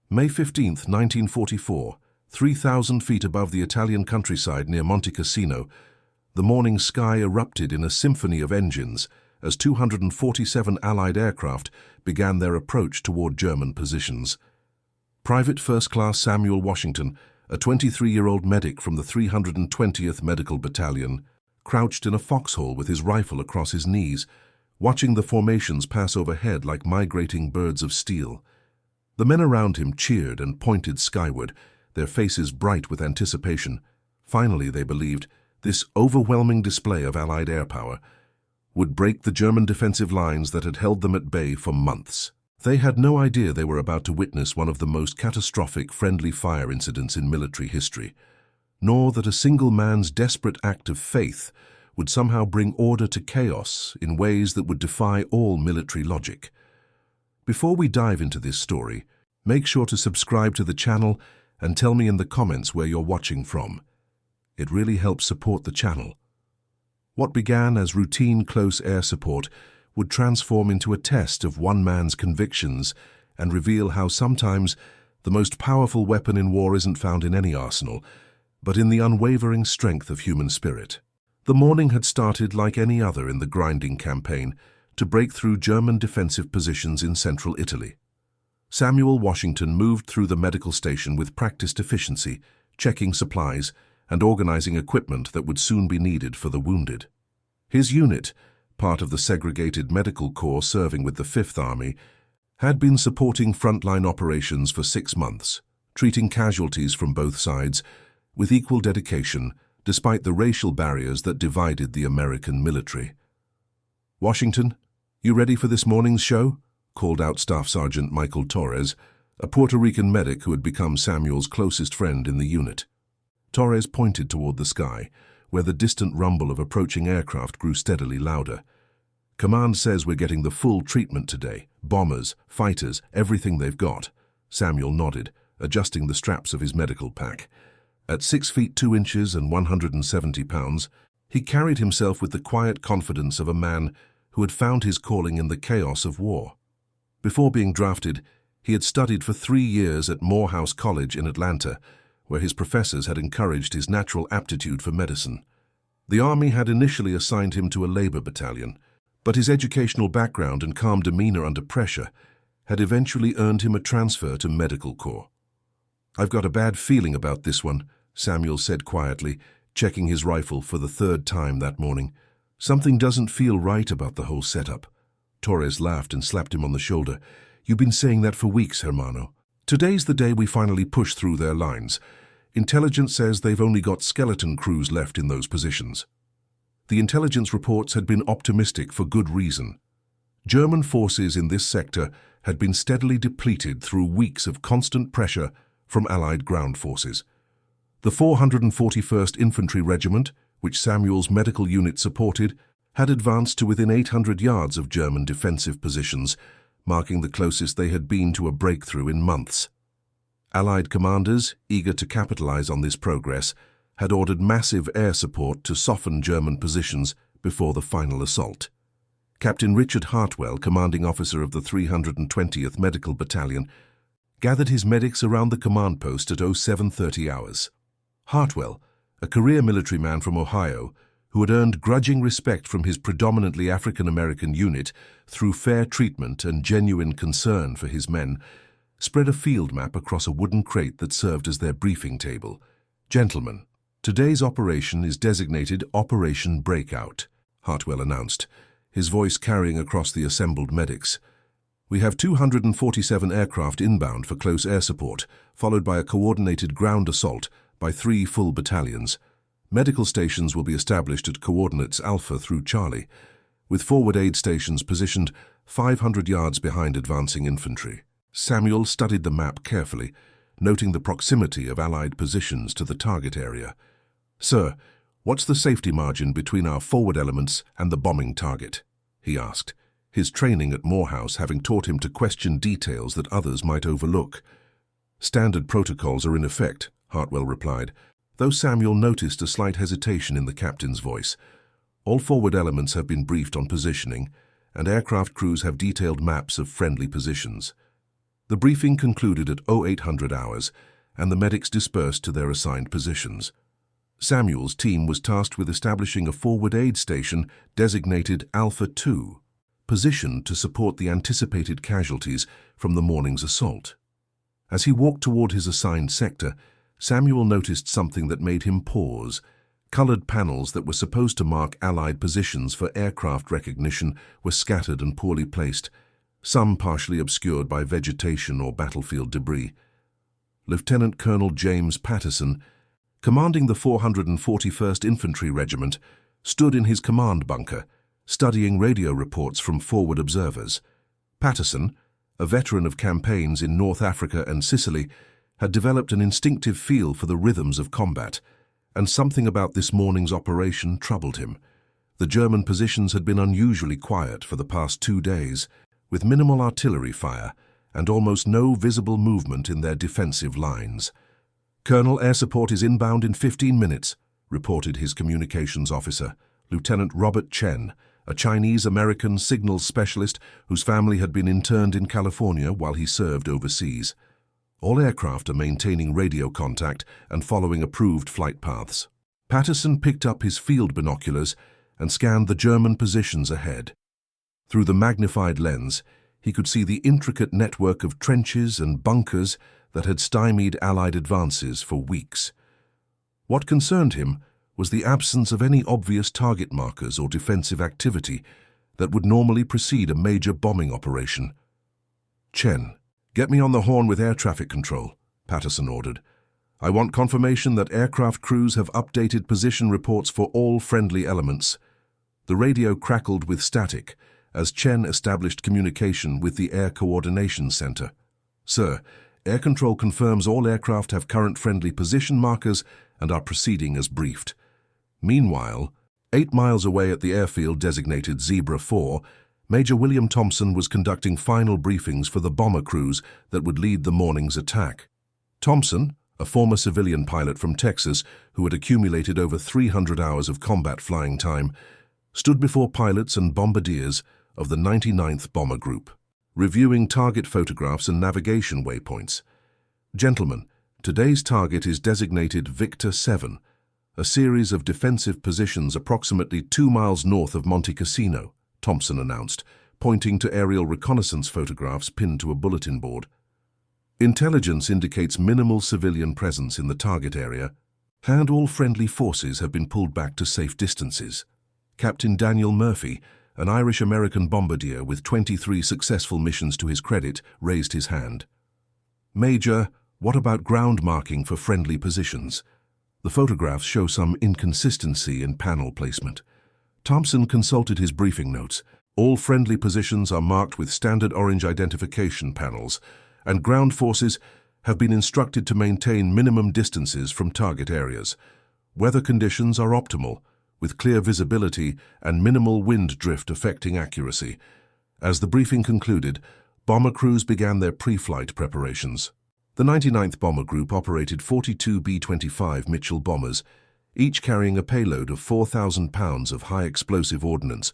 May 15, 1944, 3,000 feet above the Italian countryside near Monte Cassino, the morning sky erupted in a symphony of engines as 247 Allied aircraft began their approach toward German positions. Private First Class Samuel Washington, a 23-year-old medic from the 320th Medical Battalion, crouched in a foxhole with his rifle across his knees, watching the formations pass overhead like migrating birds of steel. The men around him cheered and pointed skyward, their faces bright with anticipation. Finally, they believed, this overwhelming display of Allied air power would break the German defensive lines that had held them at bay for months. They had no idea they were about to witness one of the most catastrophic friendly fire incidents in military history, nor that a single man's desperate act of faith would somehow bring order to chaos in ways that would defy all military logic. Before we dive into this story, make sure to subscribe to the channel and tell me in the comments where you're watching from. It really helps support the channel. What began as routine close air support would transform into a test of one man's convictions and reveal how sometimes the most powerful weapon in war isn't found in any arsenal, but in the unwavering strength of human spirit. The morning had started like any other in the grinding campaign to break through German defensive positions in central Italy. Samuel Washington moved through the medical station with practiced efficiency, checking supplies and organizing equipment that would soon be needed for the wounded. His unit, part of the segregated medical corps serving with the Fifth Army, had been supporting frontline operations for 6 months, treating casualties from both sides with equal dedication despite the racial barriers that divided the American military. "Washington, you ready for this morning's show?" called out Staff Sergeant Michael Torres, a Puerto Rican medic who had become Samuel's closest friend in the unit. Torres pointed toward the sky, where the distant rumble of approaching aircraft grew steadily louder. "Command says we're getting the full treatment today. Bombers, fighters, everything they've got." Samuel nodded, adjusting the straps of his medical pack. At 6 feet 2 inches and 170 pounds, he carried himself with the quiet confidence of a man who had found his calling in the chaos of war. Before being drafted, he had studied for 3 years at Morehouse College in Atlanta, where his professors had encouraged his natural aptitude for medicine. The Army had initially assigned him to a labor battalion, but his educational background and calm demeanor under pressure had eventually earned him a transfer to Medical Corps. "I've got a bad feeling about this one," Samuel said quietly, checking his rifle for the 3rd time that morning. "Something doesn't feel right about the whole setup." Torres laughed and slapped him on the shoulder. "You've been saying that for weeks, hermano. Today's the day we finally push through their lines. Intelligence says they've only got skeleton crews left in those positions." The intelligence reports had been optimistic for good reason. German forces in this sector had been steadily depleted through weeks of constant pressure from Allied ground forces. The 441st Infantry Regiment, which Samuel's medical unit supported, had advanced to within 800 yards of German defensive positions, marking the closest they had been to a breakthrough in months. Allied commanders, eager to capitalize on this progress, had ordered massive air support to soften German positions before the final assault. Captain Richard Hartwell, commanding officer of the 320th Medical Battalion, gathered his medics around the command post at 0730 hours. Hartwell, a career military man from Ohio, who had earned grudging respect from his predominantly African-American unit through fair treatment and genuine concern for his men, spread a field map across a wooden crate that served as their briefing table. "Gentlemen, today's operation is designated Operation Breakout," Hartwell announced, his voice carrying across the assembled medics. "We have 247 aircraft inbound for close air support, followed by a coordinated ground assault by 3 full battalions. Medical stations will be established at coordinates Alpha through Charlie, with forward aid stations positioned 500 yards behind advancing infantry." Samuel studied the map carefully, noting the proximity of Allied positions to the target area. "Sir, what's the safety margin between our forward elements and the bombing target?" he asked, his training at Morehouse having taught him to question details that others might overlook. "Standard protocols are in effect," Hartwell replied, though Samuel noticed a slight hesitation in the captain's voice. "All forward elements have been briefed on positioning, and aircraft crews have detailed maps of friendly positions." The briefing concluded at 0800 hours, and the medics dispersed to their assigned positions. Samuel's team was tasked with establishing a forward aid station designated Alpha 2, positioned to support the anticipated casualties from the morning's assault. As he walked toward his assigned sector, Samuel noticed something that made him pause. Colored panels that were supposed to mark Allied positions for aircraft recognition were scattered and poorly placed, some partially obscured by vegetation or battlefield debris. Lieutenant Colonel James Patterson, commanding the 441st Infantry Regiment, stood in his command bunker, studying radio reports from forward observers. Patterson, a veteran of campaigns in North Africa and Sicily, had developed an instinctive feel for the rhythms of combat, and something about this morning's operation troubled him. The German positions had been unusually quiet for the past 2 days, with minimal artillery fire and almost no visible movement in their defensive lines. "Colonel, air support is inbound in 15 minutes, reported his communications officer, Lieutenant Robert Chen, a Chinese-American signals specialist whose family had been interned in California while he served overseas. All aircraft are maintaining radio contact and following approved flight paths." Patterson picked up his field binoculars and scanned the German positions ahead. Through the magnified lens, he could see the intricate network of trenches and bunkers that had stymied Allied advances for weeks. What concerned him was the absence of any obvious target markers or defensive activity that would normally precede a major bombing operation. "Chen, get me on the horn with air traffic control," Patterson ordered. "I want confirmation that aircraft crews have updated position reports for all friendly elements." The radio crackled with static as Chen established communication with the Air Coordination Center. "Sir, air control confirms all aircraft have current friendly position markers and are proceeding as briefed." Meanwhile, 8 miles away at the airfield designated Zebra 4, Major William Thompson was conducting final briefings for the bomber crews that would lead the morning's attack. Thompson, a former civilian pilot from Texas who had accumulated over 300 hours of combat flying time, stood before pilots and bombardiers of the 99th Bomber Group, reviewing target photographs and navigation waypoints. "Gentlemen, today's target is designated Victor 7, a series of defensive positions approximately 2 miles north of Monte Cassino," Thompson announced, pointing to aerial reconnaissance photographs pinned to a bulletin board. "Intelligence indicates minimal civilian presence in the target area, and all friendly forces have been pulled back to safe distances." Captain Daniel Murphy, an Irish-American bombardier with 23 successful missions to his credit, raised his hand. "Major, what about ground marking for friendly positions? The photographs show some inconsistency in panel placement." Thompson consulted his briefing notes. "All friendly positions are marked with standard orange identification panels, and ground forces have been instructed to maintain minimum distances from target areas. Weather conditions are optimal, with clear visibility and minimal wind drift affecting accuracy." As the briefing concluded, bomber crews began their pre-flight preparations. The 99th Bomber Group operated 42 B-25 Mitchell bombers, each carrying a payload of 4,000 pounds of high-explosive ordnance.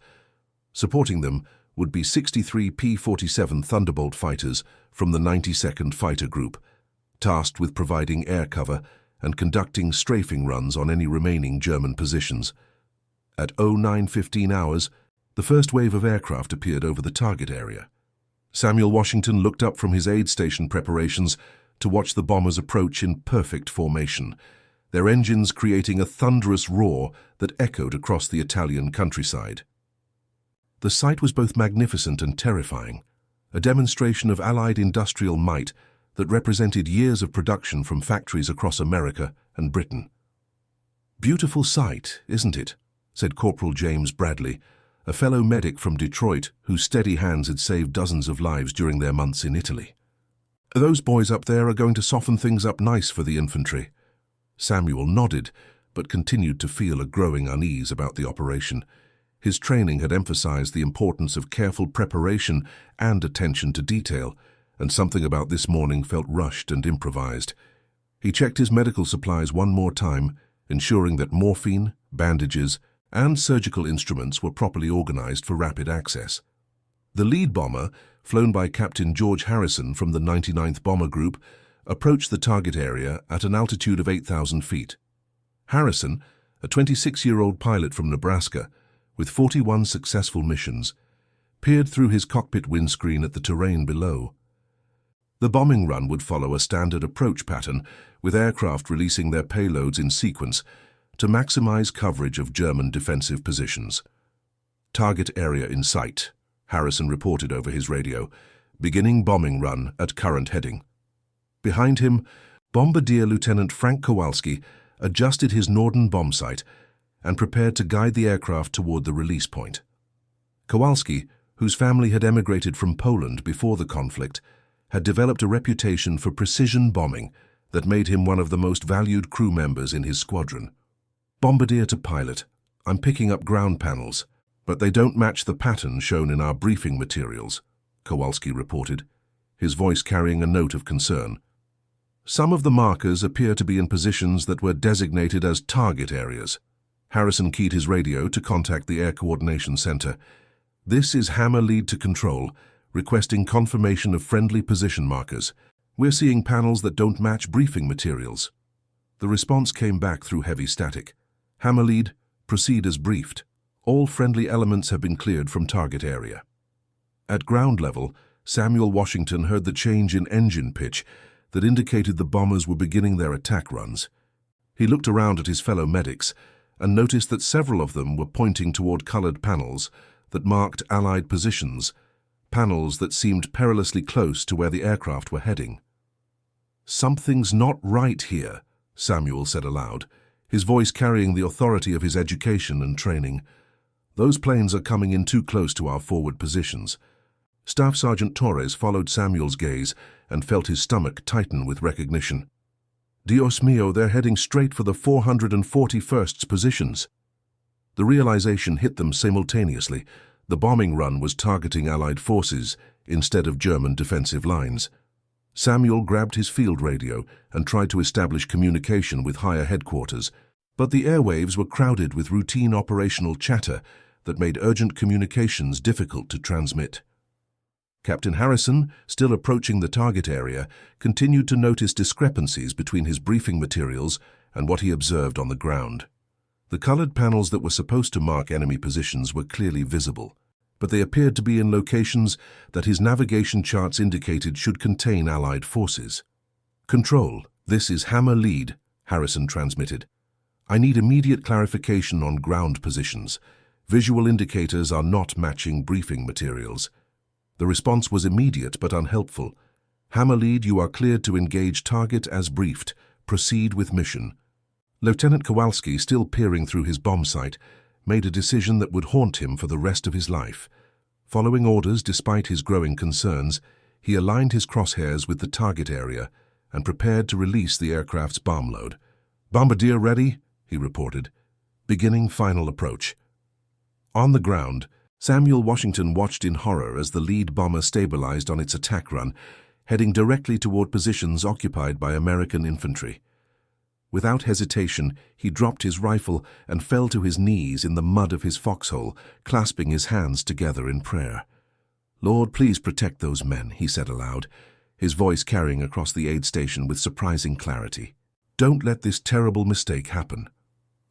Supporting them would be 63 P-47 Thunderbolt fighters from the 92nd Fighter Group, tasked with providing air cover and conducting strafing runs on any remaining German positions. At 09:15 hours, the first wave of aircraft appeared over the target area. Samuel Washington looked up from his aid station preparations to watch the bombers approach in perfect formation, their engines creating a thunderous roar that echoed across the Italian countryside. The sight was both magnificent and terrifying, a demonstration of Allied industrial might that represented years of production from factories across America and Britain. "Beautiful sight, isn't it?" said Corporal James Bradley, a fellow medic from Detroit whose steady hands had saved dozens of lives during their months in Italy. "Those boys up there are going to soften things up nice for the infantry." Samuel nodded, but continued to feel a growing unease about the operation. His training had emphasized the importance of careful preparation and attention to detail, and something about this morning felt rushed and improvised. He checked his medical supplies one more time, ensuring that morphine, bandages, and surgical instruments were properly organized for rapid access. The lead bomber flown by Captain George Harrison from the 99th Bomber Group, approached the target area at an altitude of 8,000 feet. Harrison, a 26-year-old pilot from Nebraska, with 41 successful missions, peered through his cockpit windscreen at the terrain below. The bombing run would follow a standard approach pattern, with aircraft releasing their payloads in sequence to maximize coverage of German defensive positions. "Target area in sight," Harrison reported over his radio, "beginning bombing run at current heading." Behind him, Bombardier Lieutenant Frank Kowalski adjusted his Norden bomb sight and prepared to guide the aircraft toward the release point. Kowalski, whose family had emigrated from Poland before the conflict, had developed a reputation for precision bombing that made him one of the most valued crew members in his squadron. "Bombardier to pilot, I'm picking up ground panels, but they don't match the pattern shown in our briefing materials," Kowalski reported, his voice carrying a note of concern. "Some of the markers appear to be in positions that were designated as target areas." Harrison keyed his radio to contact the Air Coordination Center. "This is Hammer Lead to Control, requesting confirmation of friendly position markers. We're seeing panels that don't match briefing materials." The response came back through heavy static. "Hammer Lead, proceed as briefed. All friendly elements have been cleared from target area." At ground level, Samuel Washington heard the change in engine pitch that indicated the bombers were beginning their attack runs. He looked around at his fellow medics and noticed that several of them were pointing toward colored panels that marked Allied positions, panels that seemed perilously close to where the aircraft were heading. "Something's not right here," Samuel said aloud, his voice carrying the authority of his education and training. "Those planes are coming in too close to our forward positions." Staff Sergeant Torres followed Samuel's gaze and felt his stomach tighten with recognition. "Dios mío, they're heading straight for the 441st's positions." The realization hit them simultaneously. The bombing run was targeting Allied forces instead of German defensive lines. Samuel grabbed his field radio and tried to establish communication with higher headquarters, but the airwaves were crowded with routine operational chatter that made urgent communications difficult to transmit. Captain Harrison, still approaching the target area, continued to notice discrepancies between his briefing materials and what he observed on the ground. The colored panels that were supposed to mark enemy positions were clearly visible, but they appeared to be in locations that his navigation charts indicated should contain Allied forces. "Control, this is Hammer Lead," Harrison transmitted. "I need immediate clarification on ground positions. Visual indicators are not matching briefing materials." The response was immediate but unhelpful. "Hammer Lead, you are cleared to engage target as briefed. Proceed with mission." Lieutenant Kowalski, still peering through his bomb sight, made a decision that would haunt him for the rest of his life. Following orders despite his growing concerns, he aligned his crosshairs with the target area and prepared to release the aircraft's bomb load. "Bombardier ready," he reported. "Beginning final approach." On the ground, Samuel Washington watched in horror as the lead bomber stabilized on its attack run, heading directly toward positions occupied by American infantry. Without hesitation, he dropped his rifle and fell to his knees in the mud of his foxhole, clasping his hands together in prayer. "Lord, please protect those men," he said aloud, his voice carrying across the aid station with surprising clarity. "Don't let this terrible mistake happen."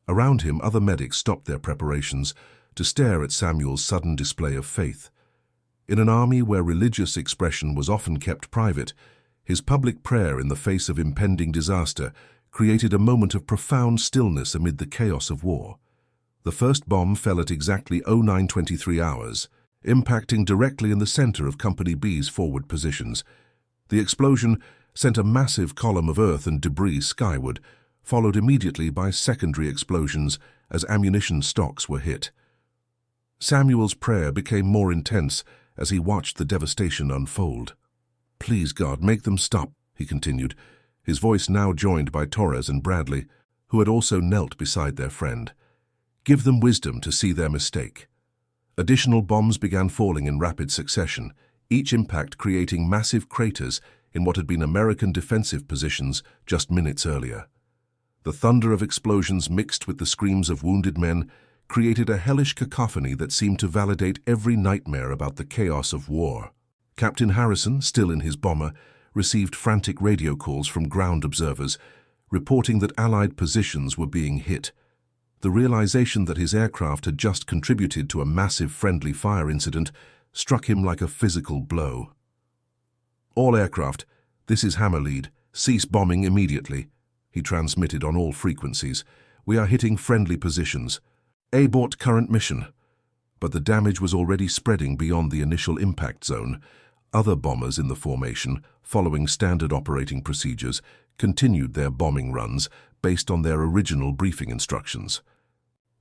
Around him, other medics stopped their preparations to stare at Samuel's sudden display of faith. In an army where religious expression was often kept private, his public prayer in the face of impending disaster created a moment of profound stillness amid the chaos of war. The first bomb fell at exactly 09:23 hours, impacting directly in the center of Company B's forward positions. The explosion sent a massive column of earth and debris skyward, followed immediately by secondary explosions as ammunition stocks were hit. Samuel's prayer became more intense as he watched the devastation unfold. "Please, God, make them stop," he continued, his voice now joined by Torres and Bradley, who had also knelt beside their friend. "Give them wisdom to see their mistake." Additional bombs began falling in rapid succession, each impact creating massive craters in what had been American defensive positions just minutes earlier. The thunder of explosions mixed with the screams of wounded men created a hellish cacophony that seemed to validate every nightmare about the chaos of war. Captain Harrison, still in his bomber, received frantic radio calls from ground observers, reporting that Allied positions were being hit. The realization that his aircraft had just contributed to a massive friendly fire incident struck him like a physical blow. "All aircraft, this is Hammerlead. Cease bombing immediately," he transmitted on all frequencies. "We are hitting friendly positions. Abort current mission." But the damage was already spreading beyond the initial impact zone. Other bombers in the formation, following standard operating procedures, continued their bombing runs based on their original briefing instructions.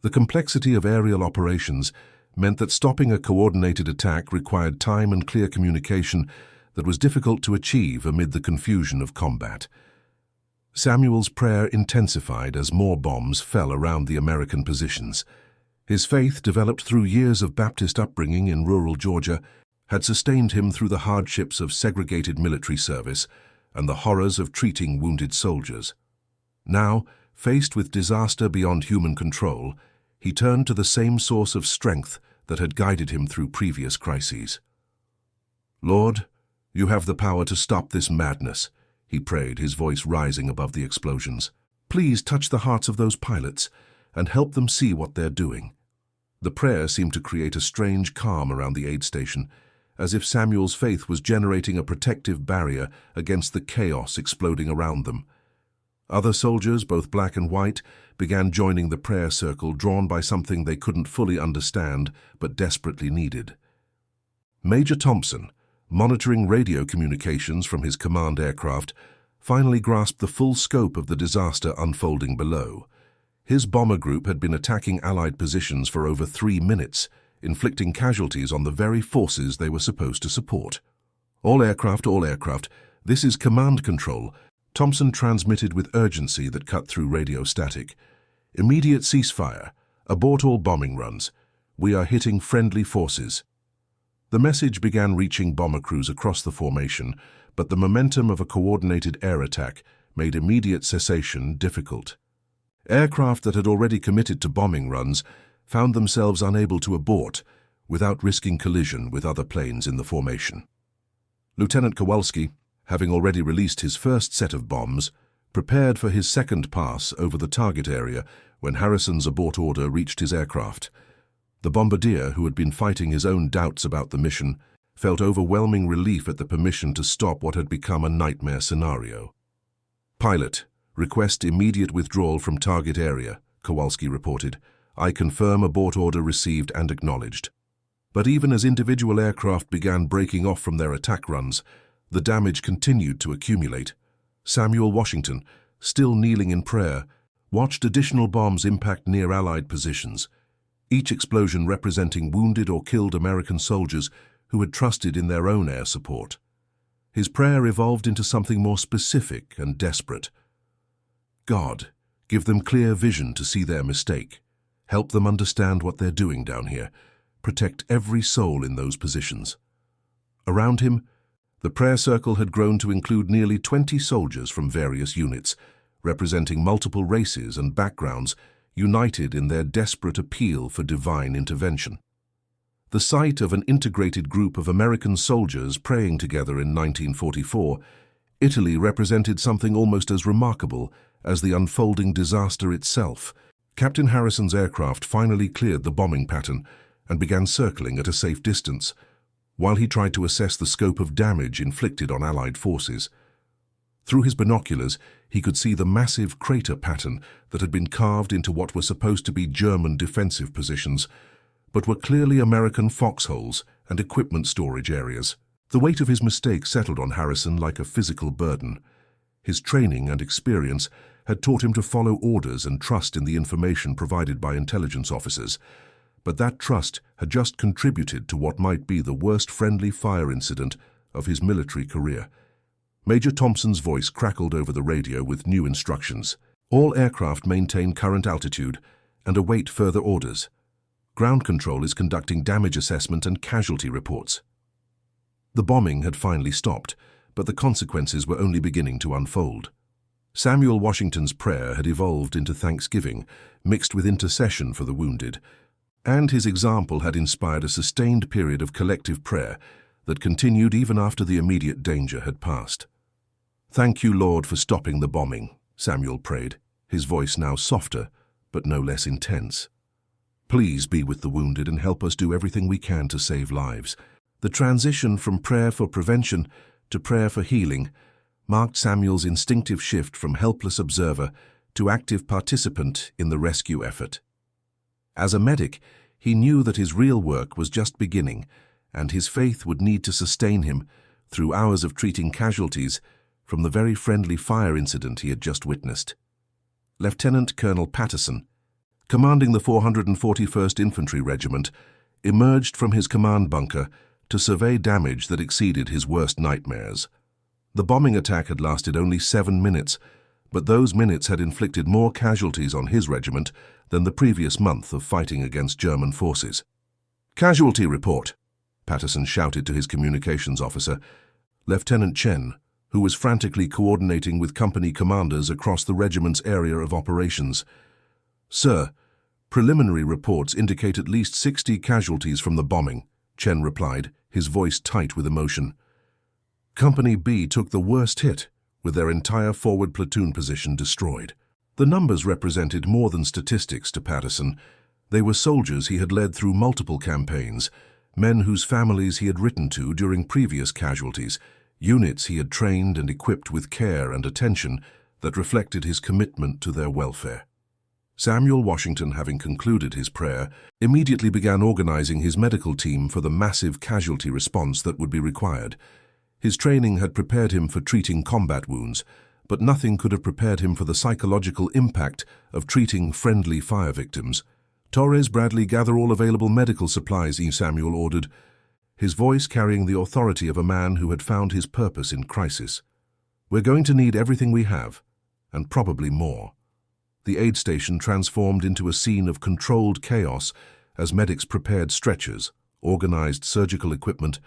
The complexity of aerial operations meant that stopping a coordinated attack required time and clear communication that was difficult to achieve amid the confusion of combat. Samuel's prayer intensified as more bombs fell around the American positions. His faith, developed through years of Baptist upbringing in rural Georgia, had sustained him through the hardships of segregated military service and the horrors of treating wounded soldiers. Now, faced with disaster beyond human control, he turned to the same source of strength that had guided him through previous crises. "Lord, you have the power to stop this madness," he prayed, his voice rising above the explosions. "Please touch the hearts of those pilots and help them see what they're doing." The prayer seemed to create a strange calm around the aid station, as if Samuel's faith was generating a protective barrier against the chaos exploding around them. Other soldiers, both black and white, began joining the prayer circle, drawn by something they couldn't fully understand but desperately needed. Major Thompson, monitoring radio communications from his command aircraft, finally grasped the full scope of the disaster unfolding below. His bomber group had been attacking Allied positions for over 3 minutes, inflicting casualties on the very forces they were supposed to support. All aircraft, this is command control," Thompson transmitted with urgency that cut through radio static. "Immediate ceasefire. Abort all bombing runs. We are hitting friendly forces." The message began reaching bomber crews across the formation, but the momentum of a coordinated air attack made immediate cessation difficult. Aircraft that had already committed to bombing runs found themselves unable to abort without risking collision with other planes in the formation. Lieutenant Kowalski, having already released his first set of bombs, prepared for his second pass over the target area when Harrison's abort order reached his aircraft. The bombardier, who had been fighting his own doubts about the mission, felt overwhelming relief at the permission to stop what had become a nightmare scenario. "Pilot, request immediate withdrawal from target area," Kowalski reported. "I confirm abort order received and acknowledged." But even as individual aircraft began breaking off from their attack runs, the damage continued to accumulate. Samuel Washington, still kneeling in prayer, watched additional bombs impact near Allied positions, each explosion representing wounded or killed American soldiers who had trusted in their own air support. His prayer evolved into something more specific and desperate. "God, give them clear vision to see their mistake. Help them understand what they're doing down here. Protect every soul in those positions." Around him, the prayer circle had grown to include nearly 20 soldiers from various units, representing multiple races and backgrounds, united in their desperate appeal for divine intervention. The sight of an integrated group of American soldiers praying together in 1944, Italy represented something almost as remarkable as the unfolding disaster itself. Captain Harrison's aircraft finally cleared the bombing pattern and began circling at a safe distance, while he tried to assess the scope of damage inflicted on Allied forces. Through his binoculars, he could see the massive crater pattern that had been carved into what were supposed to be German defensive positions, but were clearly American foxholes and equipment storage areas. The weight of his mistake settled on Harrison like a physical burden. His training and experience had taught him to follow orders and trust in the information provided by intelligence officers, but that trust had just contributed to what might be the worst friendly fire incident of his military career. Major Thompson's voice crackled over the radio with new instructions. "All aircraft maintain current altitude and await further orders. Ground control is conducting damage assessment and casualty reports." The bombing had finally stopped, but the consequences were only beginning to unfold. Samuel Washington's prayer had evolved into thanksgiving, mixed with intercession for the wounded, and his example had inspired a sustained period of collective prayer that continued even after the immediate danger had passed. "Thank you, Lord, for stopping the bombing," Samuel prayed, his voice now softer, but no less intense. "Please be with the wounded and help us do everything we can to save lives." The transition from prayer for prevention to prayer for healing marked Samuel's instinctive shift from helpless observer to active participant in the rescue effort. As a medic, he knew that his real work was just beginning, and his faith would need to sustain him through hours of treating casualties from the very friendly fire incident he had just witnessed. Lieutenant Colonel Patterson, commanding the 441st Infantry Regiment, emerged from his command bunker to survey damage that exceeded his worst nightmares. The bombing attack had lasted only 7 minutes, but those minutes had inflicted more casualties on his regiment than the previous month of fighting against German forces. "Casualty report," Patterson shouted to his communications officer, Lieutenant Chen, who was frantically coordinating with company commanders across the regiment's area of operations. "Sir, preliminary reports indicate at least 60 casualties from the bombing," Chen replied, his voice tight with emotion. "Company B took the worst hit, with their entire forward platoon position destroyed." The numbers represented more than statistics to Patterson. They were soldiers he had led through multiple campaigns, men whose families he had written to during previous casualties, units he had trained and equipped with care and attention that reflected his commitment to their welfare. Samuel Washington, having concluded his prayer, immediately began organizing his medical team for the massive casualty response that would be required. His training had prepared him for treating combat wounds, but nothing could have prepared him for the psychological impact of treating friendly fire victims. "Torres Bradley, gather all available medical supplies," Samuel ordered, his voice carrying the authority of a man who had found his purpose in crisis. "We're going to need everything we have, and probably more." The aid station transformed into a scene of controlled chaos as medics prepared stretchers, organized surgical equipment,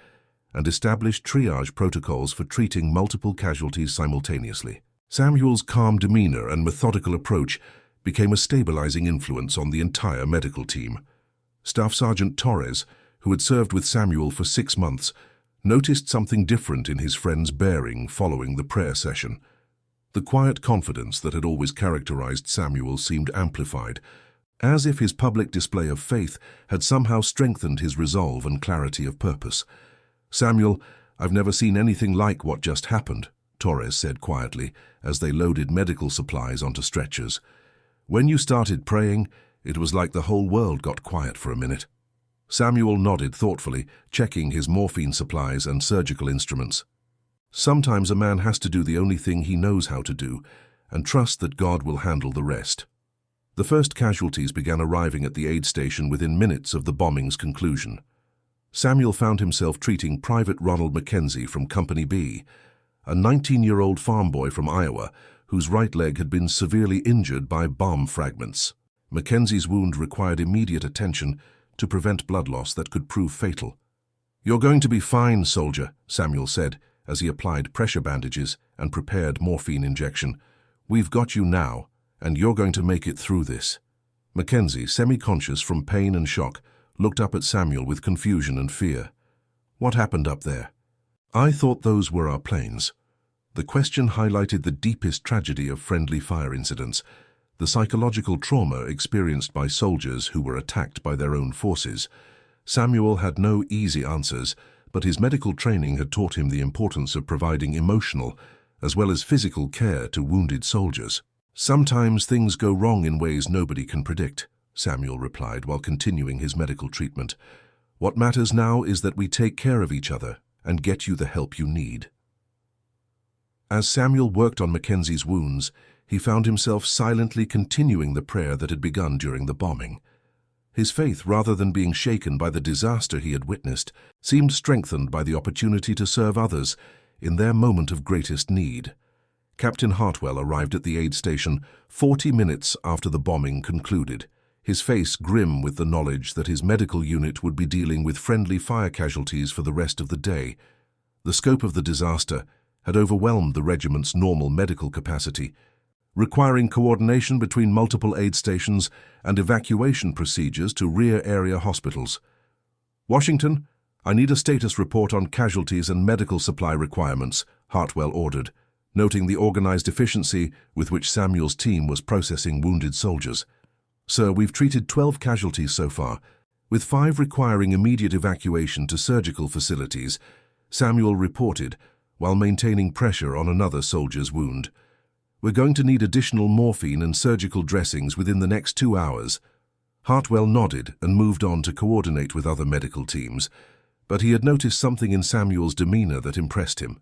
and established triage protocols for treating multiple casualties simultaneously. Samuel's calm demeanor and methodical approach became a stabilizing influence on the entire medical team. Staff Sergeant Torres, who had served with Samuel for 6 months, noticed something different in his friend's bearing following the prayer session. The quiet confidence that had always characterized Samuel seemed amplified, as if his public display of faith had somehow strengthened his resolve and clarity of purpose. "Samuel, I've never seen anything like what just happened," Torres said quietly as they loaded medical supplies onto stretchers. "When you started praying, it was like the whole world got quiet for a minute." Samuel nodded thoughtfully, checking his morphine supplies and surgical instruments. Sometimes a man has to do the only thing he knows how to do, and trust that God will handle the rest. The first casualties began arriving at the aid station within minutes of the bombing's conclusion. Samuel found himself treating Private Ronald Mackenzie from Company B, a 19-year-old farm boy from Iowa whose right leg had been severely injured by bomb fragments. Mackenzie's wound required immediate attention to prevent blood loss that could prove fatal. "You're going to be fine, soldier," Samuel said, as he applied pressure bandages and prepared morphine injection. "We've got you now, and you're going to make it through this." Mackenzie, semi-conscious from pain and shock, looked up at Samuel with confusion and fear. "What happened up there?" "I thought those were our planes." The question highlighted the deepest tragedy of friendly fire incidents, the psychological trauma experienced by soldiers who were attacked by their own forces. Samuel had no easy answers, but his medical training had taught him the importance of providing emotional as well as physical care to wounded soldiers. "Sometimes things go wrong in ways nobody can predict," Samuel replied while continuing his medical treatment. "What matters now is that we take care of each other and get you the help you need." As Samuel worked on Mackenzie's wounds, he found himself silently continuing the prayer that had begun during the bombing. His faith, rather than being shaken by the disaster he had witnessed, seemed strengthened by the opportunity to serve others in their moment of greatest need. Captain Hartwell arrived at the aid station 40 minutes after the bombing concluded, his face grim with the knowledge that his medical unit would be dealing with friendly fire casualties for the rest of the day. The scope of the disaster had overwhelmed the regiment's normal medical capacity, requiring coordination between multiple aid stations and evacuation procedures to rear area hospitals. "Washington, "I need a status report on casualties and medical supply requirements," Hartwell ordered, noting the organized efficiency with which Samuel's team was processing wounded soldiers. "Sir, we've treated 12 casualties so far, with 5 requiring immediate evacuation to surgical facilities," Samuel reported, while maintaining pressure on another soldier's wound. "We're going to need additional morphine and surgical dressings within the next 2 hours." Hartwell nodded and moved on to coordinate with other medical teams, but he had noticed something in Samuel's demeanor that impressed him.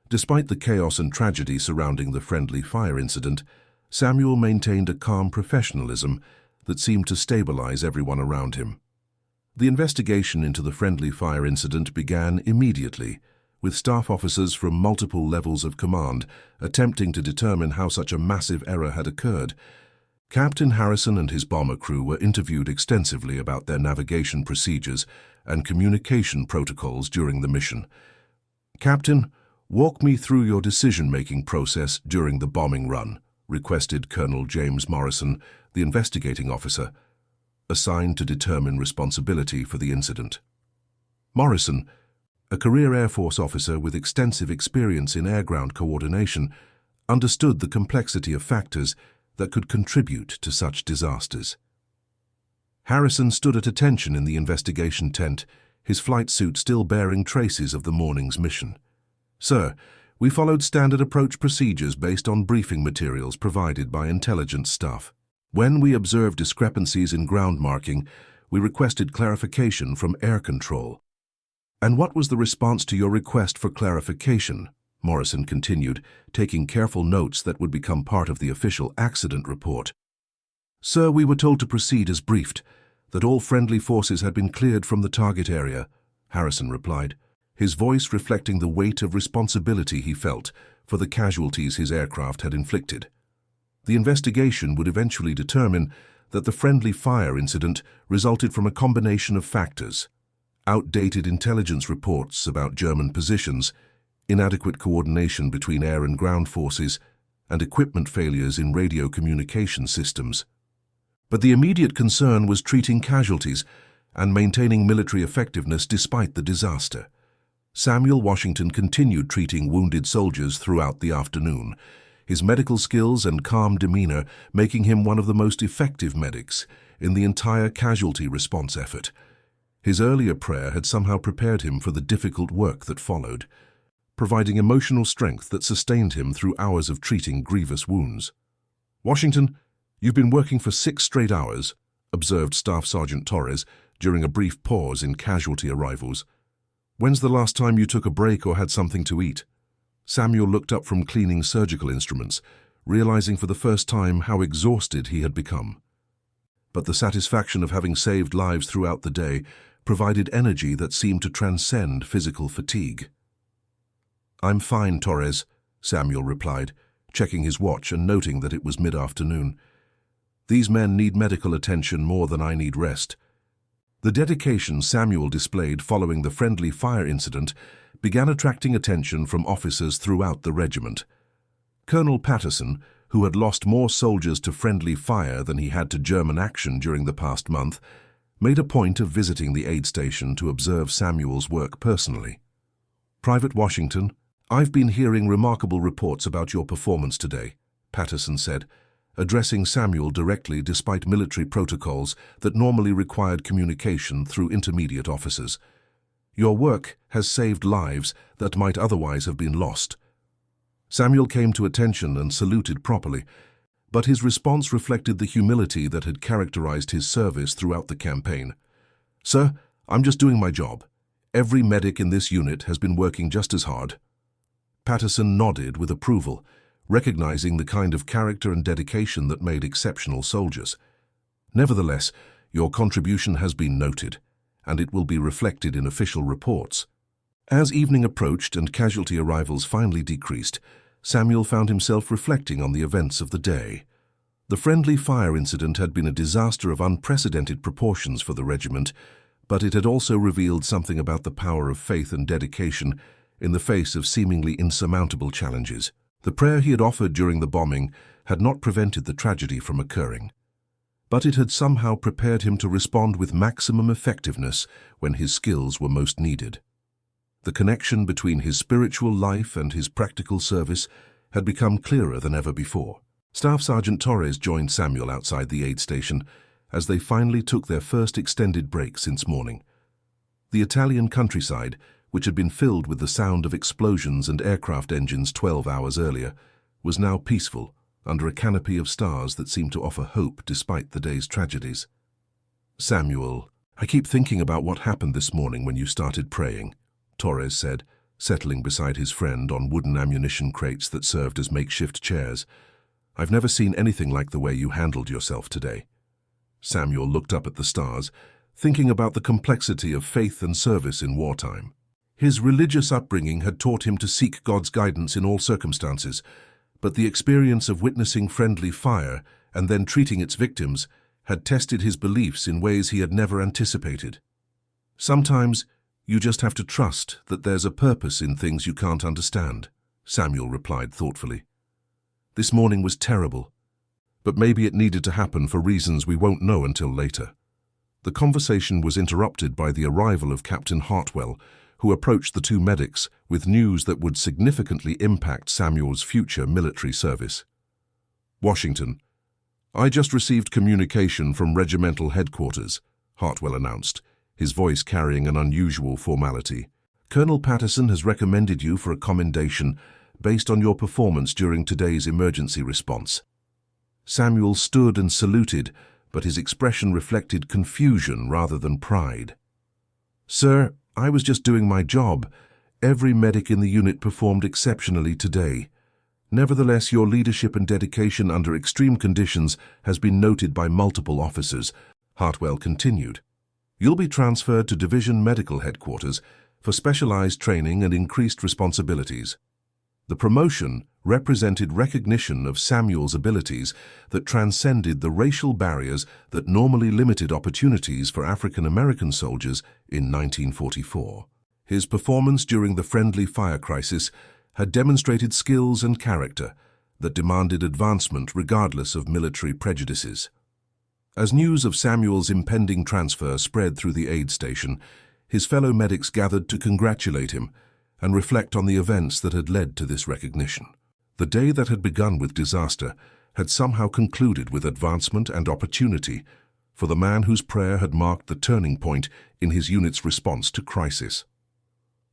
Despite the chaos and tragedy surrounding the friendly fire incident, Samuel maintained a calm professionalism that seemed to stabilize everyone around him. The investigation into the friendly fire incident began immediately, with staff officers from multiple levels of command attempting to determine how such a massive error had occurred. Captain Harrison and his bomber crew were interviewed extensively about their navigation procedures and communication protocols during the mission. "Captain, walk me through your decision-making process during the bombing run," requested Colonel James Morrison, the investigating officer, assigned to determine responsibility for the incident. Morrison, a career Air Force officer with extensive experience in air-ground coordination, understood the complexity of factors that could contribute to such disasters. Harrison stood at attention in the investigation tent, his flight suit still bearing traces of the morning's mission. "Sir, we followed standard approach procedures based on briefing materials provided by intelligence staff. When we observed discrepancies in ground marking, we requested clarification from air control." "And what was the response to your request for clarification?" Morrison continued, taking careful notes that would become part of the official accident report. "Sir, we were told to proceed as briefed, that all friendly forces had been cleared from the target area," Harrison replied, his voice reflecting the weight of responsibility he felt for the casualties his aircraft had inflicted. The investigation would eventually determine that the friendly fire incident resulted from a combination of factors: outdated intelligence reports about German positions, inadequate coordination between air and ground forces, and equipment failures in radio communication systems. But the immediate concern was treating casualties and maintaining military effectiveness despite the disaster. Samuel Washington continued treating wounded soldiers throughout the afternoon, his medical skills and calm demeanor making him one of the most effective medics in the entire casualty response effort. His earlier prayer had somehow prepared him for the difficult work that followed, providing emotional strength that sustained him through hours of treating grievous wounds. "Washington, you've been working for 6 straight hours," observed Staff Sergeant Torres during a brief pause in casualty arrivals. "When's the last time you took a break or had something to eat?" Samuel looked up from cleaning surgical instruments, realizing for the first time how exhausted he had become. But the satisfaction of having saved lives throughout the day provided energy that seemed to transcend physical fatigue. "I'm fine, Torres," Samuel replied, checking his watch and noting that it was mid-afternoon. "These men need medical attention more than I need rest." The dedication Samuel displayed following the friendly fire incident began attracting attention from officers throughout the regiment. Colonel Patterson, who had lost more soldiers to friendly fire than he had to German action during the past month, made a point of visiting the aid station to observe Samuel's work personally. "Private Washington, I've been hearing remarkable reports about your performance today," Patterson said, addressing Samuel directly despite military protocols that normally required communication through intermediate officers. "Your work has saved lives that might otherwise have been lost." Samuel came to attention and saluted properly, but his response reflected the humility that had characterized his service throughout the campaign. "Sir, I'm just doing my job. Every medic in this unit has been working just as hard." Patterson nodded with approval, recognizing the kind of character and dedication that made exceptional soldiers. "Nevertheless, your contribution has been noted, and it will be reflected in official reports." As evening approached and casualty arrivals finally decreased, Samuel found himself reflecting on the events of the day. The friendly fire incident had been a disaster of unprecedented proportions for the regiment, but it had also revealed something about the power of faith and dedication in the face of seemingly insurmountable challenges. The prayer he had offered during the bombing had not prevented the tragedy from occurring. but it had somehow prepared him to respond with maximum effectiveness when his skills were most needed. The connection between his spiritual life and his practical service had become clearer than ever before. Staff Sergeant Torres joined Samuel outside the aid station as they finally took their first extended break since morning. The Italian countryside, which had been filled with the sound of explosions and aircraft engines 12 hours earlier, was now peaceful, under a canopy of stars that seemed to offer hope despite the day's tragedies. "Samuel, I keep thinking about what happened this morning when you started praying," Torres said, settling beside his friend on wooden ammunition crates that served as makeshift chairs. "I've never seen anything like the way you handled yourself today." Samuel looked up at the stars, thinking about the complexity of faith and service in wartime. His religious upbringing had taught him to seek God's guidance in all circumstances, but the experience of witnessing friendly fire and then treating its victims had tested his beliefs in ways he had never anticipated. "Sometimes you just have to trust that there's a purpose in things you can't understand," Samuel replied thoughtfully. "This morning was terrible, but maybe it needed to happen for reasons we won't know until later." The conversation was interrupted by the arrival of Captain Hartwell, who approached the two medics with news that would significantly impact Samuel's future military service. "Washington, I just received communication from regimental headquarters," Hartwell announced, his voice carrying an unusual formality. "Colonel Patterson has recommended you for a commendation based on your performance during today's emergency response." Samuel stood and saluted, but his expression reflected confusion rather than pride. "Sir, I was just doing my job. Every medic in the unit performed exceptionally today. Nevertheless, your leadership and dedication under extreme conditions has been noted by multiple officers," Hartwell continued. "You'll be transferred to Division Medical Headquarters for specialized training and increased responsibilities." The promotion represented recognition of Samuel's abilities that transcended the racial barriers that normally limited opportunities for African American soldiers in 1944. His performance during the friendly fire crisis had demonstrated skills and character that demanded advancement regardless of military prejudices. As news of Samuel's impending transfer spread through the aid station, his fellow medics gathered to congratulate him and reflect on the events that had led to this recognition. The day that had begun with disaster had somehow concluded with advancement and opportunity for the man whose prayer had marked the turning point in his unit's response to crisis.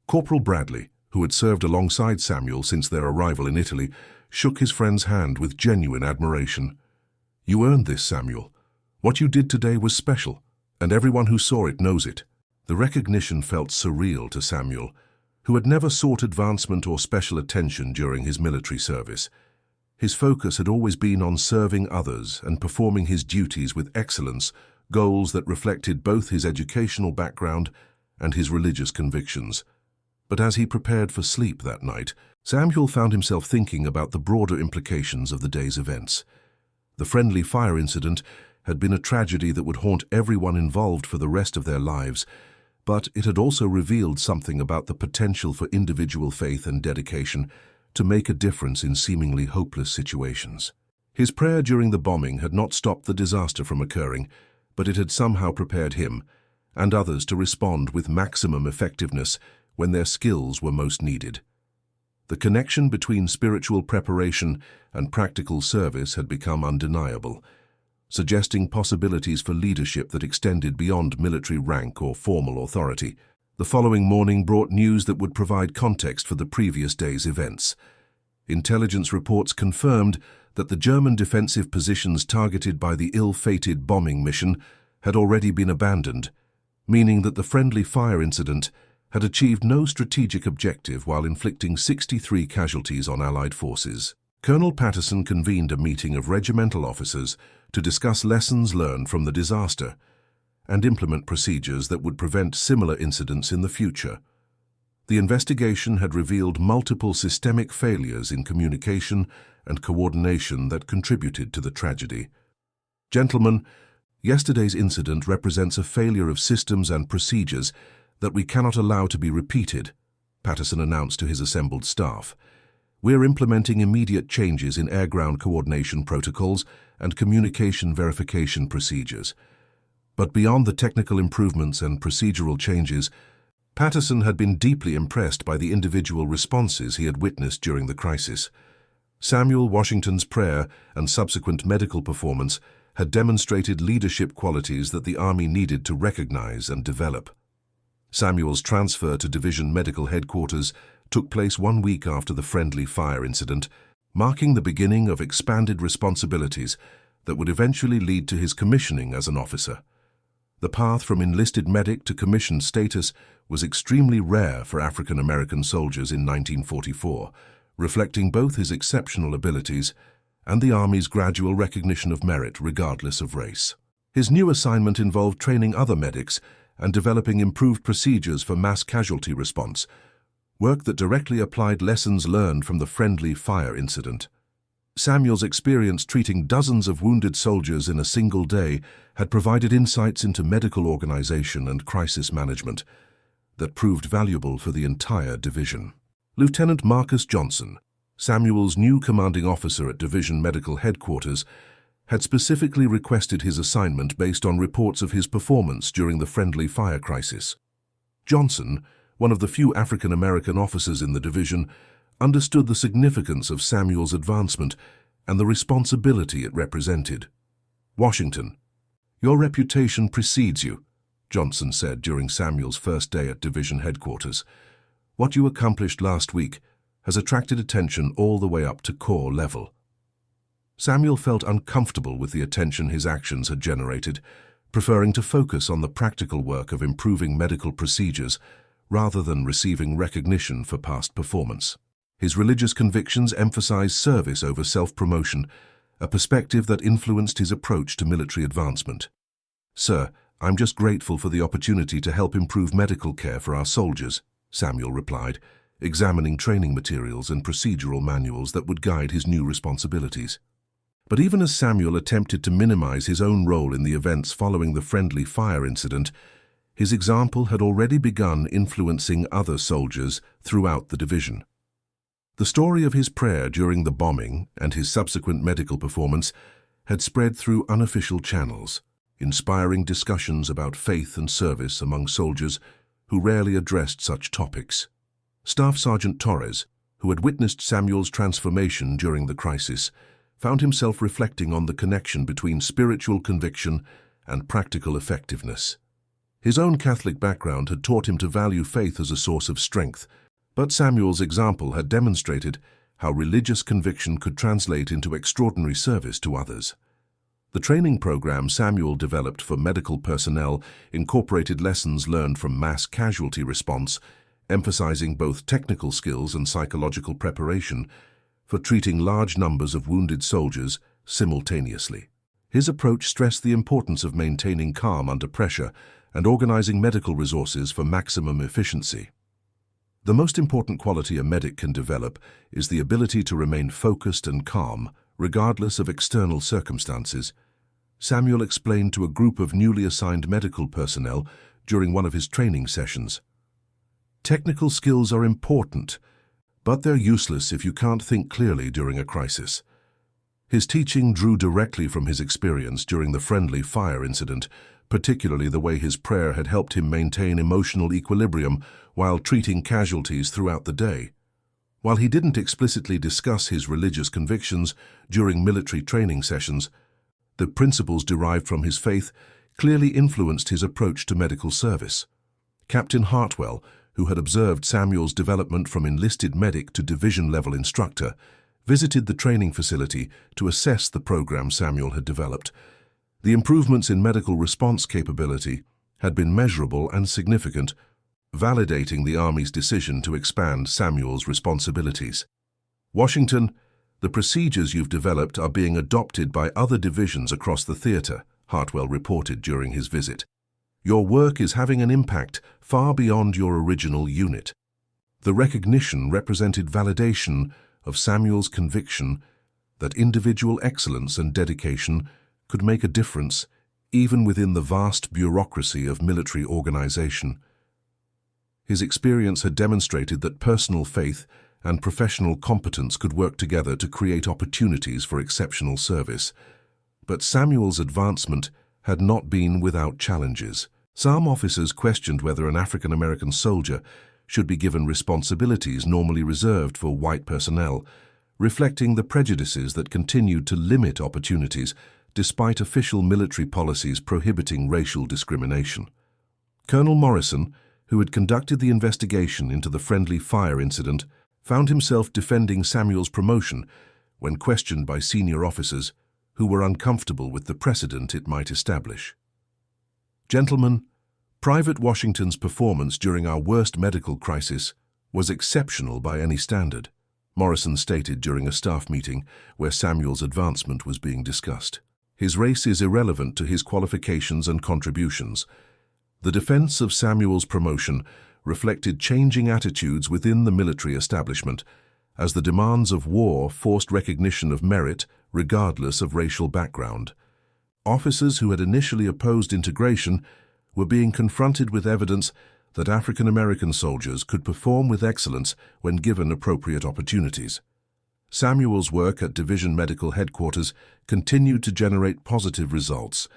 Corporal Bradley, who had served alongside Samuel since their arrival in Italy, shook his friend's hand with genuine admiration. "You earned this, Samuel. What you did today was special, and everyone who saw it knows it." The recognition felt surreal to Samuel, who had never sought advancement or special attention during his military service. His focus had always been on serving others and performing his duties with excellence, goals that reflected both his educational background and his religious convictions. But as he prepared for sleep that night, Samuel found himself thinking about the broader implications of the day's events. The friendly fire incident had been a tragedy that would haunt everyone involved for the rest of their lives, but it had also revealed something about the potential for individual faith and dedication to make a difference in seemingly hopeless situations. His prayer during the bombing had not stopped the disaster from occurring, but it had somehow prepared him and others to respond with maximum effectiveness when their skills were most needed. The connection between spiritual preparation and practical service had become undeniable, suggesting possibilities for leadership that extended beyond military rank or formal authority. The following morning brought news that would provide context for the previous day's events. Intelligence reports confirmed that the German defensive positions targeted by the ill-fated bombing mission had already been abandoned, meaning that the friendly fire incident had achieved no strategic objective while inflicting 63 casualties on Allied forces. Colonel Patterson convened a meeting of regimental officers to discuss lessons learned from the disaster and implement procedures that would prevent similar incidents in the future. The investigation had revealed multiple systemic failures in communication and coordination that contributed to the tragedy. "Gentlemen, yesterday's incident represents a failure of systems and procedures that we cannot allow to be repeated," Patterson announced to his assembled staff. We're implementing immediate changes in air-ground coordination protocols and communication verification procedures. But beyond the technical improvements and procedural changes, Patterson had been deeply impressed by the individual responses he had witnessed during the crisis. Samuel Washington's prayer and subsequent medical performance had demonstrated leadership qualities that the Army needed to recognize and develop. Samuel's transfer to Division Medical Headquarters took place 1 week after the friendly fire incident, marking the beginning of expanded responsibilities that would eventually lead to his commissioning as an officer. The path from enlisted medic to commissioned status was extremely rare for African American soldiers in 1944, reflecting both his exceptional abilities and the Army's gradual recognition of merit regardless of race. His new assignment involved training other medics and developing improved procedures for mass casualty response, work that directly applied lessons learned from the friendly fire incident. Samuel's experience treating dozens of wounded soldiers in a single day had provided insights into medical organization and crisis management that proved valuable for the entire division. Lieutenant Marcus Johnson, Samuel's new commanding officer at Division Medical Headquarters, had specifically requested his assignment based on reports of his performance during the friendly fire crisis. Johnson, one of the few African American officers in the division, understood the significance of Samuel's advancement and the responsibility it represented. "Washington, your reputation precedes you," Johnson said during Samuel's first day at division headquarters. "What you accomplished last week has attracted attention all the way up to corps level." Samuel felt uncomfortable with the attention his actions had generated, preferring to focus on the practical work of improving medical procedures rather than receiving recognition for past performance. His religious convictions emphasized service over self-promotion, a perspective that influenced his approach to military advancement. "Sir, I'm just grateful for the opportunity to help improve medical care for our soldiers," Samuel replied, examining training materials and procedural manuals that would guide his new responsibilities. But even as Samuel attempted to minimize his own role in the events following the friendly fire incident, his example had already begun influencing other soldiers throughout the division. The story of his prayer during the bombing and his subsequent medical performance had spread through unofficial channels, inspiring discussions about faith and service among soldiers who rarely addressed such topics. Staff Sergeant Torres, who had witnessed Samuel's transformation during the crisis, found himself reflecting on the connection between spiritual conviction and practical effectiveness. His own Catholic background had taught him to value faith as a source of strength, but Samuel's example had demonstrated how religious conviction could translate into extraordinary service to others. The training program Samuel developed for medical personnel incorporated lessons learned from mass casualty response, emphasizing both technical skills and psychological preparation for treating large numbers of wounded soldiers simultaneously. His approach stressed the importance of maintaining calm under pressure and organizing medical resources for maximum efficiency. The most important quality a medic can develop is the ability to remain focused and calm, regardless of external circumstances, Samuel explained to a group of newly assigned medical personnel during one of his training sessions. "Technical skills are important, but they're useless if you can't think clearly during a crisis." His teaching drew directly from his experience during the friendly fire incident, particularly the way his prayer had helped him maintain emotional equilibrium while treating casualties throughout the day. While he didn't explicitly discuss his religious convictions during military training sessions, the principles derived from his faith clearly influenced his approach to medical service. Captain Hartwell, who had observed Samuel's development from enlisted medic to division-level instructor, visited the training facility to assess the program Samuel had developed. The improvements in medical response capability had been measurable and significant, validating the Army's decision to expand Samuel's responsibilities. "Washington, the procedures you've developed are being adopted by other divisions across the theater," Hartwell reported during his visit. "Your work is having an impact far beyond your original unit." The recognition represented validation of Samuel's conviction that individual excellence and dedication could make a difference even within the vast bureaucracy of military organization. His experience had demonstrated that personal faith and professional competence could work together to create opportunities for exceptional service. But Samuel's advancement had not been without challenges. Some officers questioned whether an African-American soldier should be given responsibilities normally reserved for white personnel, reflecting the prejudices that continued to limit opportunities despite official military policies prohibiting racial discrimination. Colonel Morrison, who had conducted the investigation into the friendly fire incident, found himself defending Samuel's promotion when questioned by senior officers who were uncomfortable with the precedent it might establish. "Gentlemen, Private Washington's performance during our worst medical crisis was exceptional by any standard," Morrison stated during a staff meeting where Samuel's advancement was being discussed. "His race is irrelevant to his qualifications and contributions." The defense of Samuel's promotion reflected changing attitudes within the military establishment, as the demands of war forced recognition of merit regardless of racial background. Officers who had initially opposed integration were being confronted with evidence that African American soldiers could perform with excellence when given appropriate opportunities. Samuel's work at Division Medical Headquarters continued to generate positive results,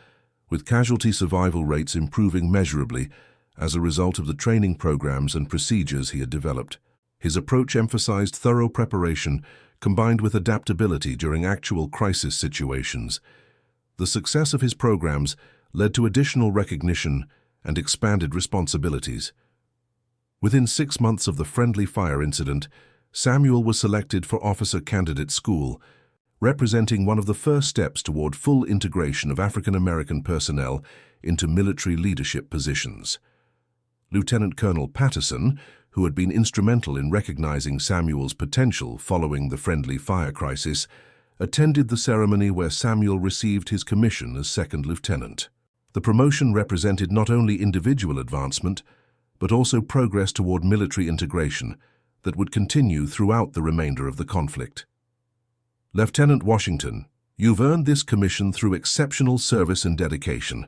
with casualty survival rates improving measurably as a result of the training programs and procedures he had developed. His approach emphasized thorough preparation combined with adaptability during actual crisis situations. The success of his programs led to additional recognition and expanded responsibilities. Within 6 months of the friendly fire incident, Samuel was selected for Officer Candidate School, representing one of the first steps toward full integration of African American personnel into military leadership positions. Lieutenant Colonel Patterson, who had been instrumental in recognizing Samuel's potential following the friendly fire crisis, attended the ceremony where Samuel received his commission as second lieutenant. The promotion represented not only individual advancement, but also progress toward military integration that would continue throughout the remainder of the conflict. "Lieutenant Washington, you've earned this commission through exceptional service and dedication,"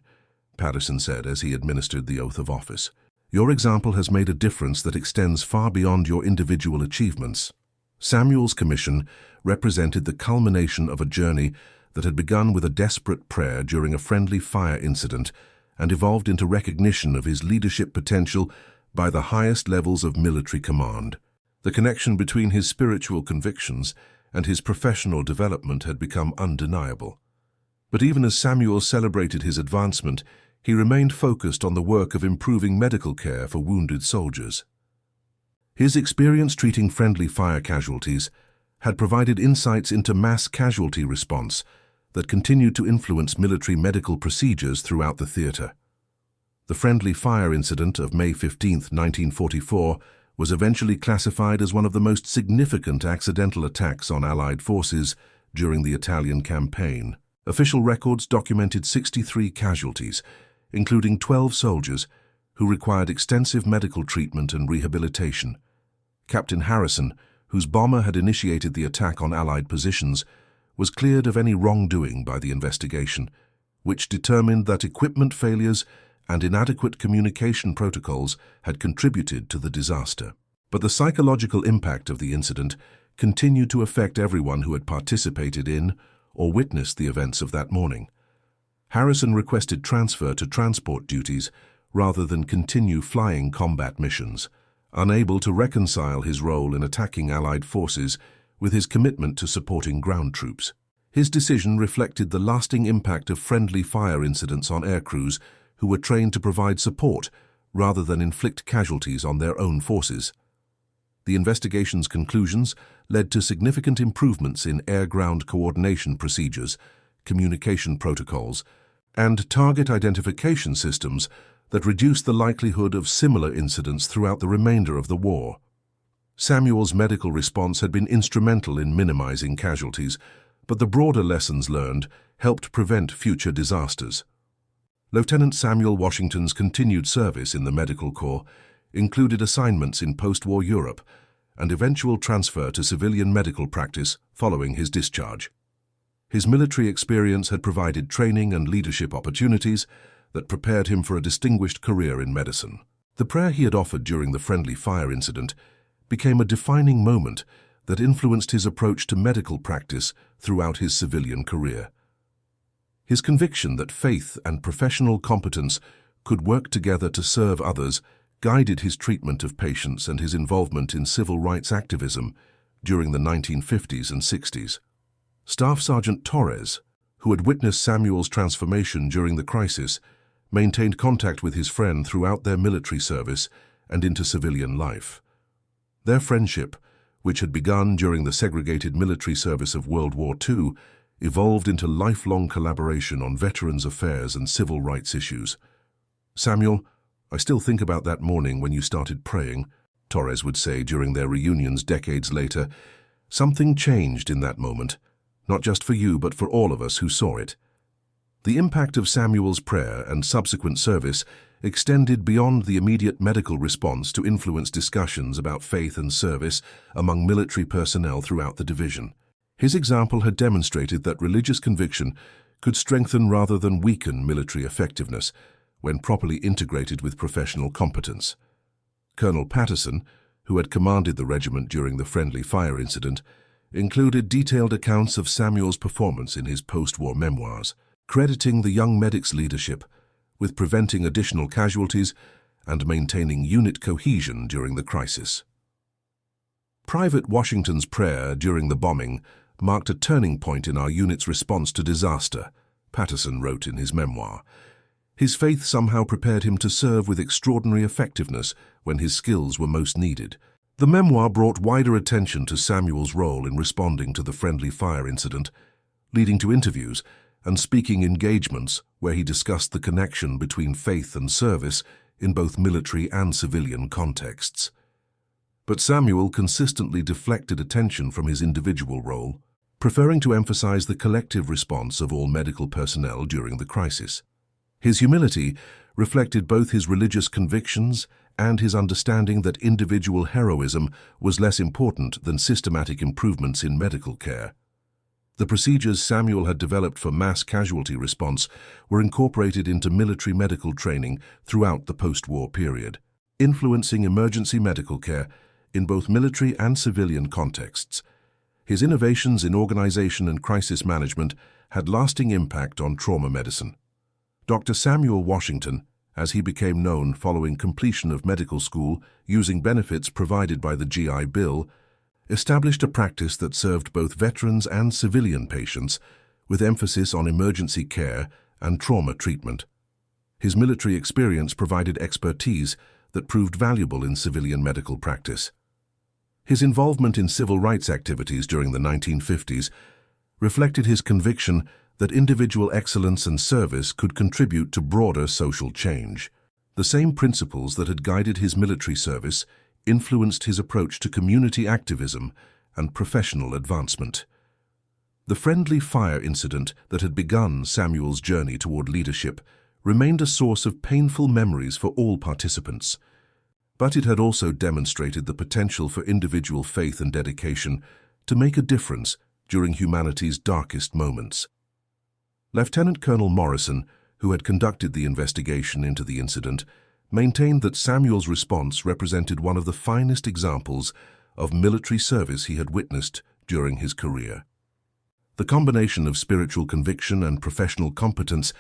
Patterson said as he administered the oath of office. "Your example has made a difference that extends far beyond your individual achievements." Samuel's commission represented the culmination of a journey that had begun with a desperate prayer during a friendly fire incident and evolved into recognition of his leadership potential by the highest levels of military command. The connection between his spiritual convictions and his professional development had become undeniable. But even as Samuel celebrated his advancement, he remained focused on the work of improving medical care for wounded soldiers. His experience treating friendly fire casualties had provided insights into mass casualty response that continued to influence military medical procedures throughout the theater. The friendly fire incident of May 15, 1944, was eventually classified as one of the most significant accidental attacks on Allied forces during the Italian campaign. Official records documented 63 casualties, including 12 soldiers who required extensive medical treatment and rehabilitation. Captain Harrison, whose bomber had initiated the attack on Allied positions, was cleared of any wrongdoing by the investigation, which determined that equipment failures and inadequate communication protocols had contributed to the disaster. But the psychological impact of the incident continued to affect everyone who had participated in or witnessed the events of that morning. Harrison requested transfer to transport duties rather than continue flying combat missions, unable to reconcile his role in attacking Allied forces with his commitment to supporting ground troops. His decision reflected the lasting impact of friendly fire incidents on aircrews who were trained to provide support rather than inflict casualties on their own forces. The investigation's conclusions led to significant improvements in air-ground coordination procedures, communication protocols, and target identification systems that reduced the likelihood of similar incidents throughout the remainder of the war. Samuel's medical response had been instrumental in minimizing casualties, but the broader lessons learned helped prevent future disasters. Lieutenant Samuel Washington's continued service in the Medical Corps included assignments in post-war Europe and eventual transfer to civilian medical practice following his discharge. His military experience had provided training and leadership opportunities that prepared him for a distinguished career in medicine. The prayer he had offered during the friendly fire incident became a defining moment that influenced his approach to medical practice throughout his civilian career. His conviction that faith and professional competence could work together to serve others guided his treatment of patients and his involvement in civil rights activism during the 1950s and 60s. Staff Sergeant Torres, who had witnessed Samuel's transformation during the crisis, maintained contact with his friend throughout their military service and into civilian life. Their friendship, which had begun during the segregated military service of World War II, evolved into lifelong collaboration on veterans' affairs and civil rights issues. "Samuel, I still think about that morning when you started praying," Torres would say during their reunions decades later. "Something changed in that moment, not just for you but for all of us who saw it." The impact of Samuel's prayer and subsequent service extended beyond the immediate medical response to influence discussions about faith and service among military personnel throughout the division. His example had demonstrated that religious conviction could strengthen rather than weaken military effectiveness when properly integrated with professional competence. Colonel Patterson, who had commanded the regiment during the friendly fire incident, included detailed accounts of Samuel's performance in his post-war memoirs, crediting the young medic's leadership with preventing additional casualties and maintaining unit cohesion during the crisis. Private Washington's prayer during the bombing marked a turning point in our unit's response to disaster, Patterson wrote in his memoir. His faith somehow prepared him to serve with extraordinary effectiveness when his skills were most needed. The memoir brought wider attention to Samuel's role in responding to the friendly fire incident, leading to interviews and speaking engagements where he discussed the connection between faith and service in both military and civilian contexts. But Samuel consistently deflected attention from his individual role, preferring to emphasize the collective response of all medical personnel during the crisis. His humility reflected both his religious convictions and his understanding that individual heroism was less important than systematic improvements in medical care. The procedures Samuel had developed for mass casualty response were incorporated into military medical training throughout the post-war period, influencing emergency medical care in both military and civilian contexts. His innovations in organization and crisis management had lasting impact on trauma medicine. Dr. Samuel Washington, as he became known following completion of medical school using benefits provided by the GI Bill, established a practice that served both veterans and civilian patients, with emphasis on emergency care and trauma treatment. His military experience provided expertise that proved valuable in civilian medical practice. His involvement in civil rights activities during the 1950s reflected his conviction that individual excellence and service could contribute to broader social change. The same principles that had guided his military service influenced his approach to community activism and professional advancement. The friendly fire incident that had begun Samuel's journey toward leadership remained a source of painful memories for all participants, but it had also demonstrated the potential for individual faith and dedication to make a difference during humanity's darkest moments. Lieutenant Colonel Morrison, who had conducted the investigation into the incident, maintained that Samuel's response represented one of the finest examples of military service he had witnessed during his career. The combination of spiritual conviction and professional competence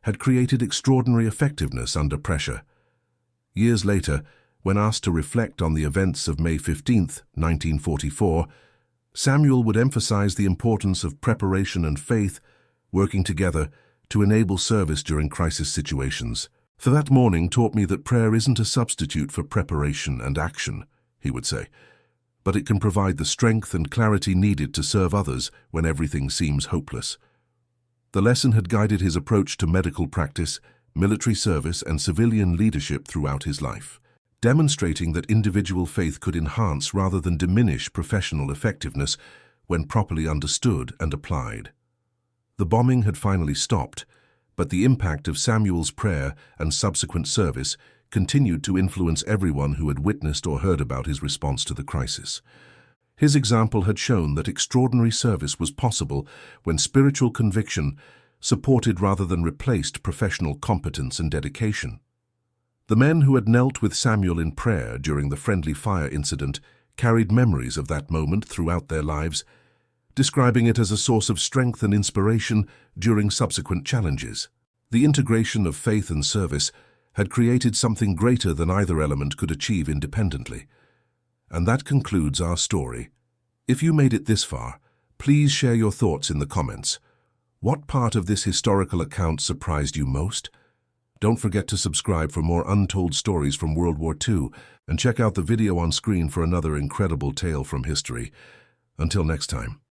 had created extraordinary effectiveness under pressure. Years later, when asked to reflect on the events of May 15, 1944, Samuel would emphasize the importance of preparation and faith working together to enable service during crisis situations. "For that morning taught me that prayer isn't a substitute for preparation and action," he would say, "but it can provide the strength and clarity needed to serve others when everything seems hopeless." The lesson had guided his approach to medical practice, military service, and civilian leadership throughout his life, demonstrating that individual faith could enhance rather than diminish professional effectiveness when properly understood and applied. The bombing had finally stopped, but the impact of Samuel's prayer and subsequent service continued to influence everyone who had witnessed or heard about his response to the crisis. His example had shown that extraordinary service was possible when spiritual conviction supported rather than replaced professional competence and dedication. The men who had knelt with Samuel in prayer during the friendly fire incident carried memories of that moment throughout their lives, describing it as a source of strength and inspiration during subsequent challenges. The integration of faith and service had created something greater than either element could achieve independently. And that concludes our story. If you made it this far, please share your thoughts in the comments. What part of this historical account surprised you most? Don't forget to subscribe for more untold stories from World War II, and check out the video on screen for another incredible tale from history. Until next time.